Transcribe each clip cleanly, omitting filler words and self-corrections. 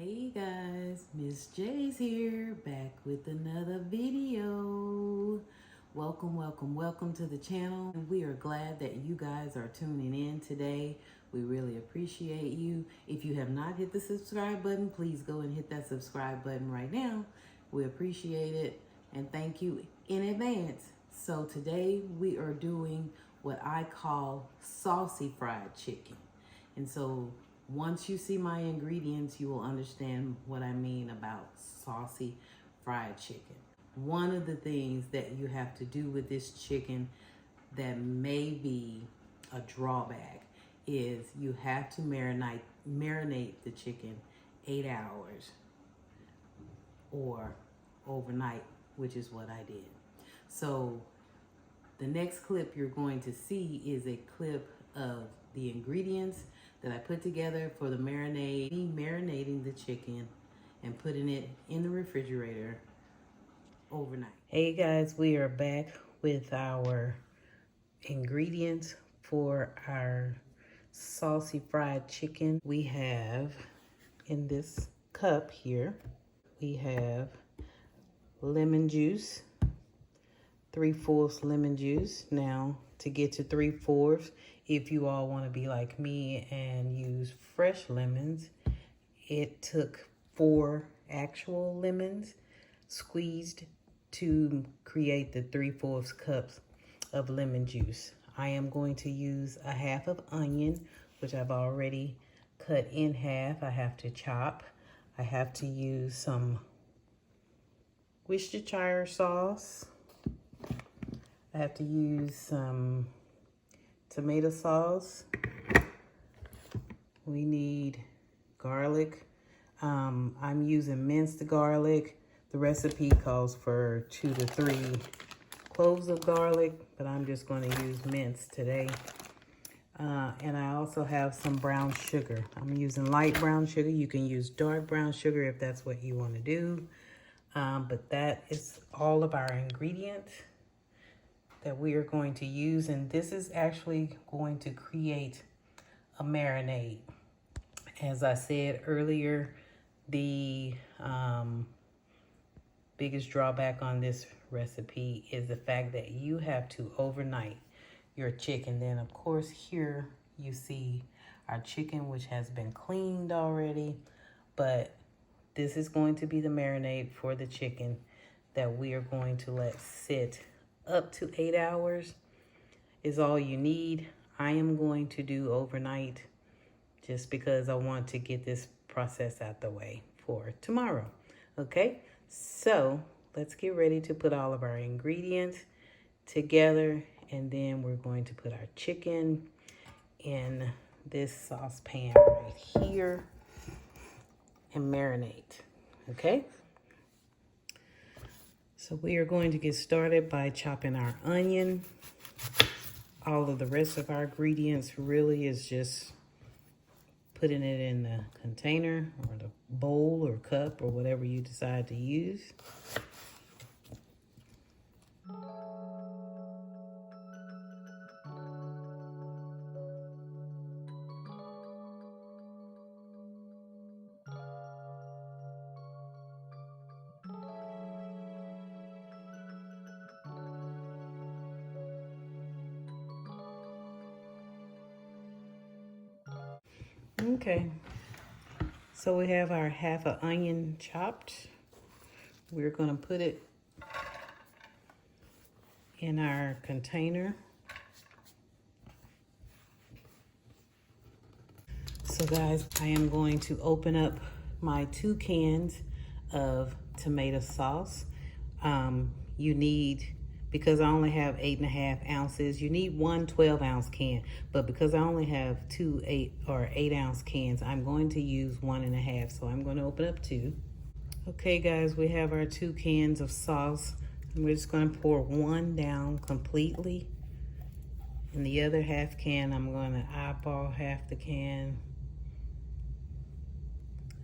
Hey guys, Miss J's here, back with another video. Welcome to the channel. We are glad that you guys are tuning in today. We really appreciate you. If you have not hit the subscribe button, please go and hit that subscribe button right now. We appreciate it and thank you in advance. So today we are doing what I call saucy fried chicken. And so once you see my ingredients, you will understand what I mean about saucy fried chicken. One of the things that you have to do with this chicken that may be a drawback is you have to marinate the chicken 8 hours or overnight, which is what I did. So the next clip you're going to see is a clip of the ingredients that I put together for the marinade, marinating the chicken and putting it in the refrigerator overnight. Hey guys, we are back with our ingredients for our saucy fried chicken. We have in this cup here, we have lemon juice, 3/4 lemon juice. Now to get to 3/4, if you all want to be like me and use fresh lemons, it took 4 actual lemons squeezed to create the 3/4 cups of lemon juice. I am going to use a half of onion, which I've already cut in half. I have to chop. I have to use some Worcestershire sauce. I have to use some tomato sauce. We need garlic. I'm using minced garlic. The recipe calls for 2 to 3 cloves of garlic, but I'm just going to use minced today. And I also have some brown sugar. I'm using light brown sugar. You can use dark brown sugar if that's what you want to do. But that is all of our ingredients that we are going to use, and this is actually going to create a marinade. As I said earlier, the biggest drawback on this recipe is the fact that you have to overnight your chicken. Then of course here you see our chicken, which has been cleaned already, but this is going to be the marinade for the chicken that we are going to let sit up to 8 hours is all you need. I am going to do overnight just because I want to get this process out the way for tomorrow. Okay, so let's get ready to put all of our ingredients together, and then we're going to put our chicken in this saucepan right here and marinate. Okay, so we are going to get started by chopping our onion. All of the rest of our ingredients really is just putting it in the container or the bowl or cup or whatever you decide to use. Okay, so we have our half an onion chopped. We're going to put it in our container. So guys, I am going to open up my 2 cans of tomato sauce. You need, because I only have 8.5 ounces, you need 1 12-ounce can, but because I only have 2 8-ounce cans, I'm going to use 1.5, so I'm going to open up 2. Okay guys, we have our 2 cans of sauce, and we're just going to pour 1 down completely, and the other half can, I'm going to eyeball half the can.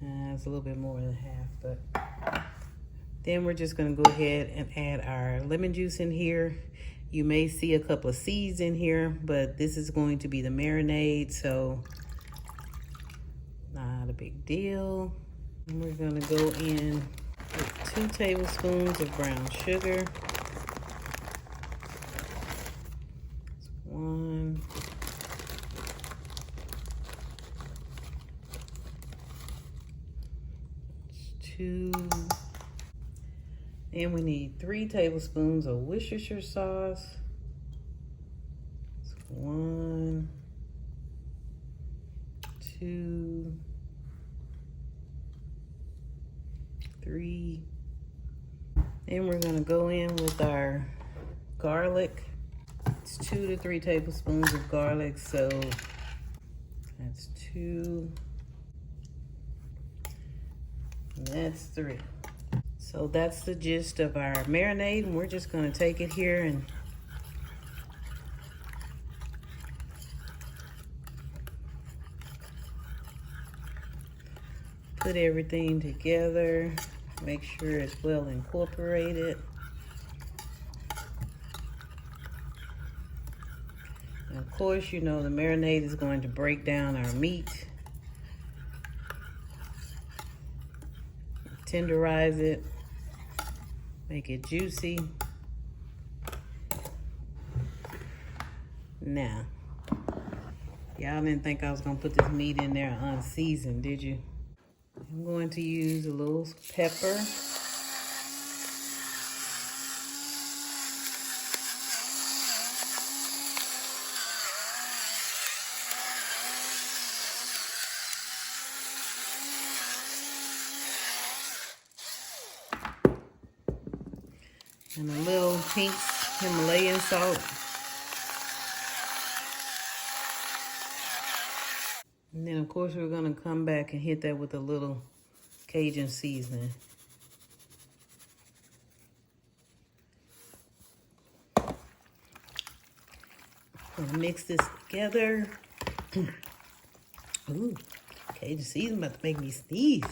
It's a little bit more than half, but then we're just going to go ahead and add our lemon juice in here. You may see a couple of seeds in here, but this is going to be the marinade, so not a big deal. And we're gonna go in with 2 tablespoons of brown sugar. That's 1. 2. And we need 3 tablespoons of Worcestershire sauce. That's 1, 2, 3. And we're gonna go in with our garlic. It's 2 to 3 tablespoons of garlic, so that's 2. And that's 3. So that's the gist of our marinade, and we're just gonna take it here and put everything together. Make sure it's well incorporated. And of course, you know the marinade is going to break down our meat, tenderize it, make it juicy. Now, y'all didn't think I was gonna put this meat in there unseasoned, did you? I'm going to use a little pepper. And a little pink Himalayan salt. And then of course we're gonna come back and hit that with a little Cajun seasoning. Gonna mix this together. Ooh, Cajun seasoning about to make me sneeze.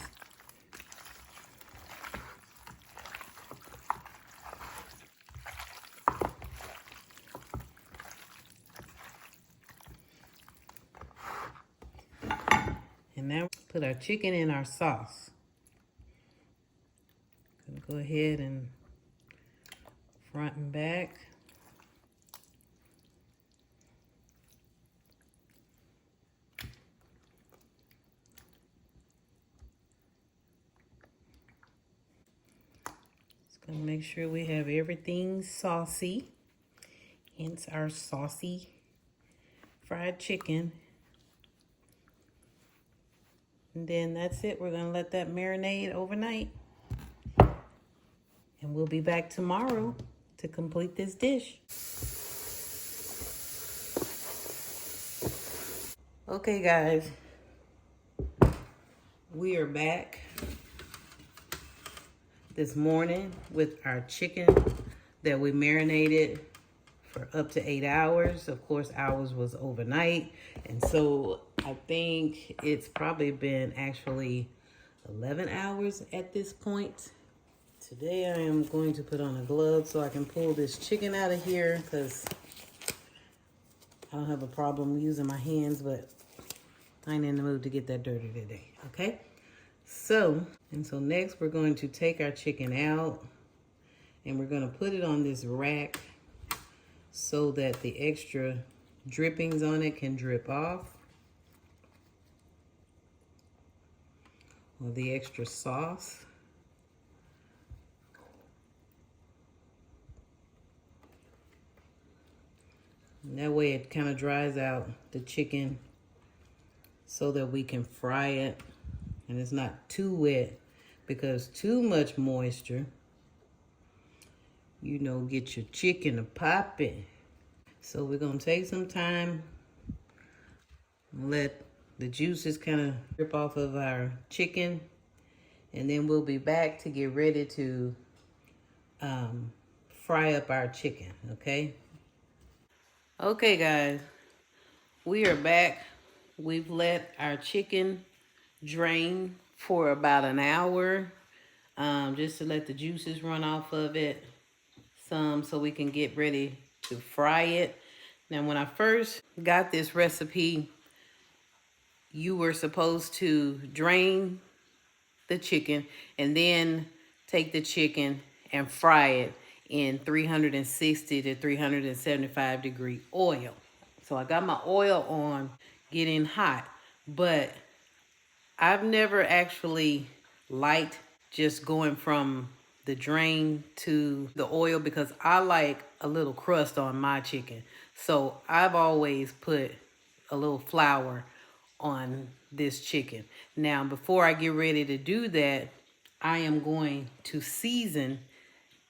And now put our chicken in our sauce. Gonna go ahead and front and back. Just gonna make sure we have everything saucy. Hence our saucy fried chicken. And then that's it. We're gonna let that marinate overnight. And we'll be back tomorrow to complete this dish. Okay guys, we are back this morning with our chicken that we marinated for up to 8 hours. Of course, ours was overnight. And so I think it's probably been actually 11 hours at this point. Today I am going to put on a glove so I can pull this chicken out of here because I don't have a problem using my hands, but I ain't in the mood to get that dirty today, okay? So next we're going to take our chicken out and we're gonna put it on this rack so that the extra drippings on it can drip off, or the extra sauce. And that way it kind of dries out the chicken so that we can fry it and it's not too wet, because too much moisture, you know, get your chicken to popping. So we're gonna take some time and let the juices kind of drip off of our chicken, and then we'll be back to get ready to fry up our chicken, okay? Okay guys, we are back. We've let our chicken drain for about an hour, just to let the juices run off of it some so we can get ready to fry it. Now, when I first got this recipe, you were supposed to drain the chicken, and then take the chicken and fry it in 360 to 375 degree oil. So I got my oil on, getting hot, but I've never actually liked just going from the drain to the oil because I like a little crust on my chicken. So I've always put a little flour on this chicken. Now, before I get ready to do that, I am going to season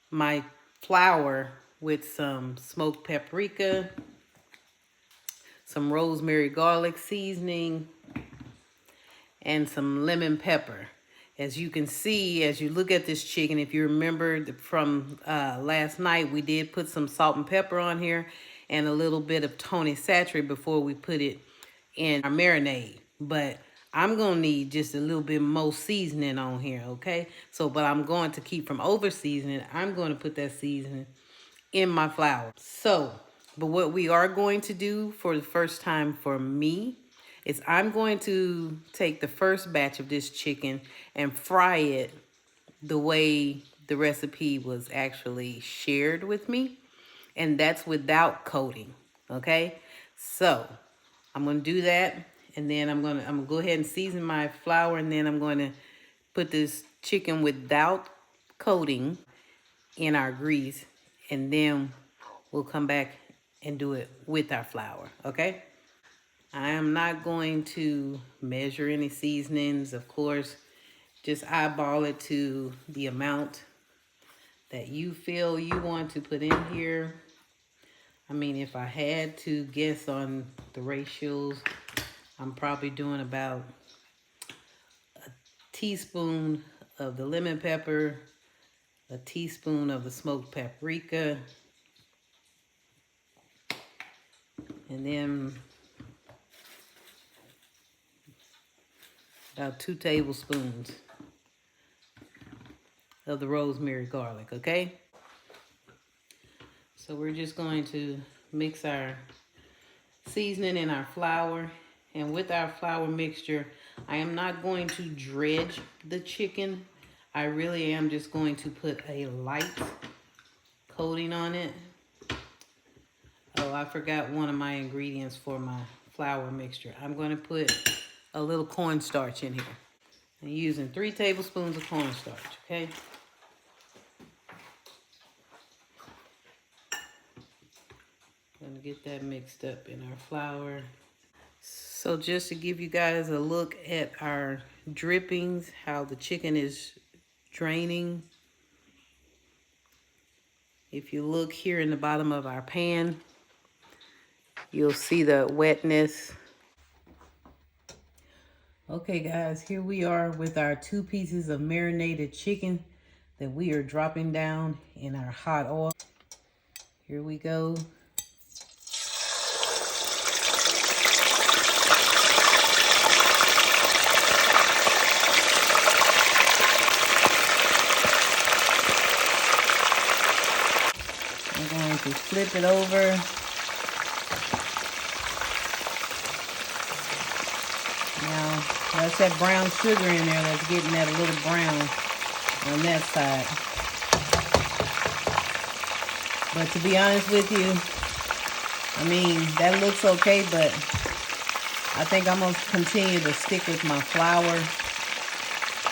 my flour with some smoked paprika, some rosemary garlic seasoning, and some lemon pepper. As you can see, as you look at this chicken, if you remember from last night, we did put some salt and pepper on here and a little bit of Tony Saturated before we put it in our marinade. But I'm gonna need just a little bit more seasoning on here, okay? So, but I'm going to keep from over seasoning. I'm going to put that seasoning in my flour. So, but what we are going to do for the first time for me is I'm going to take the first batch of this chicken and fry it the way the recipe was actually shared with me. And that's without coating, okay? So I'm gonna do that, and then I'm gonna go ahead and season my flour, and then I'm gonna put this chicken without coating in our grease, and then we'll come back and do it with our flour, okay? I am not going to measure any seasonings, of course. Just eyeball it to the amount that you feel you want to put in here. I mean, if I had to guess on the ratios, I'm probably doing about a teaspoon of the lemon pepper, a teaspoon of the smoked paprika, and then about 2 tablespoons of the rosemary garlic, okay? So we're just going to mix our seasoning and our flour. And with our flour mixture, I am not going to dredge the chicken. I really am just going to put a light coating on it. Oh, I forgot one of my ingredients for my flour mixture. I'm going to put a little cornstarch in here. I'm using 3 tablespoons of cornstarch, okay? Gonna get that mixed up in our flour. So just to give you guys a look at our drippings, how the chicken is draining. If you look here in the bottom of our pan, you'll see the wetness. Okay guys, here we are with our 2 pieces of marinated chicken that we are dropping down in our hot oil. Here we go. I'm going to flip it over. Now, that's that brown sugar in there that's getting that a little brown on that side. But to be honest with you, I mean, that looks okay, but I think I'm going to continue to stick with my flour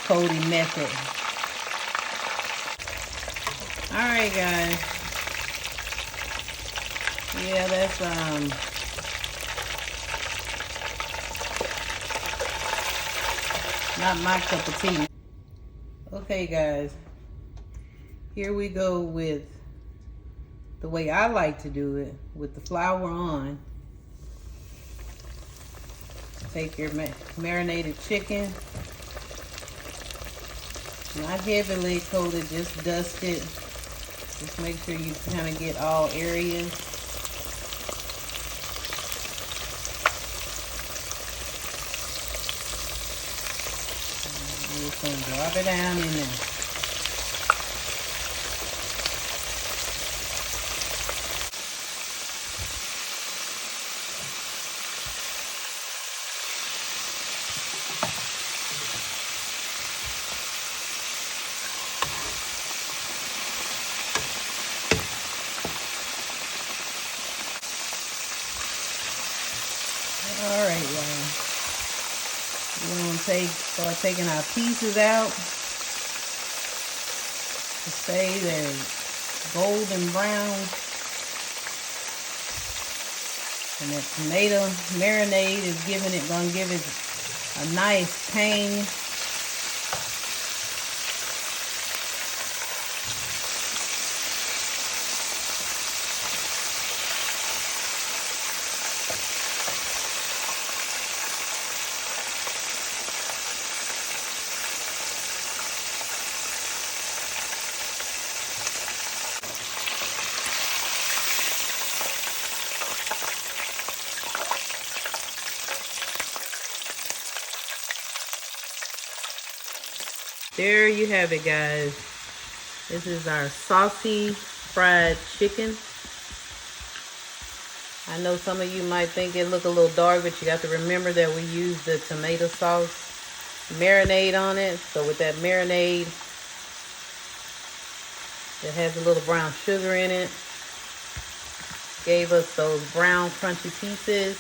coating method. All right, guys. Yeah, that's not my cup of tea. Okay, guys. Here we go with the way I like to do it, with the flour on. Take your marinated chicken. Not heavily coated, just dust it. Just make sure you kind of get all areas. I'm just going to drop it down in there. All right, y'all. We're gonna start taking our pieces out to say they're golden brown. And that tomato marinade is gonna give it a nice tang. There you have it, guys. This is our saucy fried chicken. I know some of you might think it look a little dark, but you got to remember that we use the tomato sauce marinade on it. So with that marinade, it has a little brown sugar in it. Gave us those brown crunchy pieces.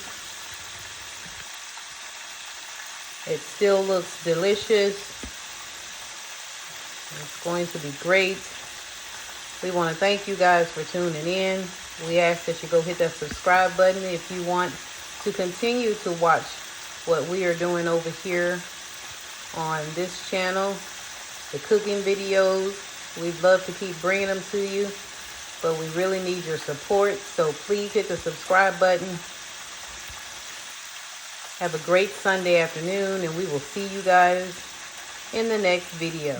It still looks delicious. It's going to be great. We want to thank you guys for tuning in. We ask that you go hit that subscribe button if you want to continue to watch what we are doing over here on this channel. The cooking videos, we'd love to keep bringing them to you, but we really need your support. So please hit the subscribe button. Have a great Sunday afternoon, and we will see you guys in the next video.